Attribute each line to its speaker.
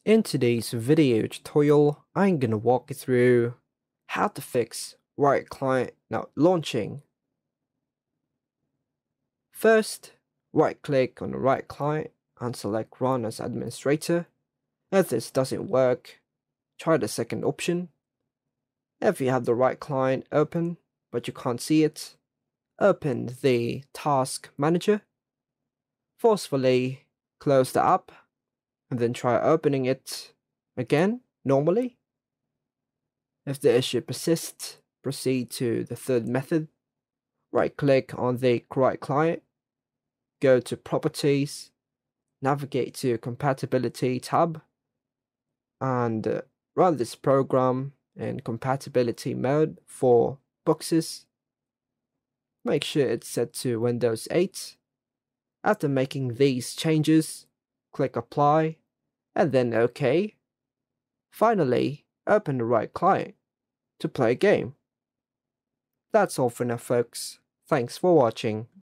Speaker 1: In today's video tutorial, I'm gonna walk you through how to fix Riot client not launching. First, right click on the Riot client and select Run as administrator. If this doesn't work, try the second option. If you have the Riot client open but you can't see it, open the Task Manager. Forcefully close the app and then try opening it again normally. If the issue persists, proceed to the third method. Right click on the Riot client, go to Properties, navigate to Compatibility tab, and run this program in compatibility mode for boxes. Make sure it's set to Windows 8. After making these changes, click Apply and then OK. Finally, open the Riot client to play a game. That's all for now, folks. Thanks for watching.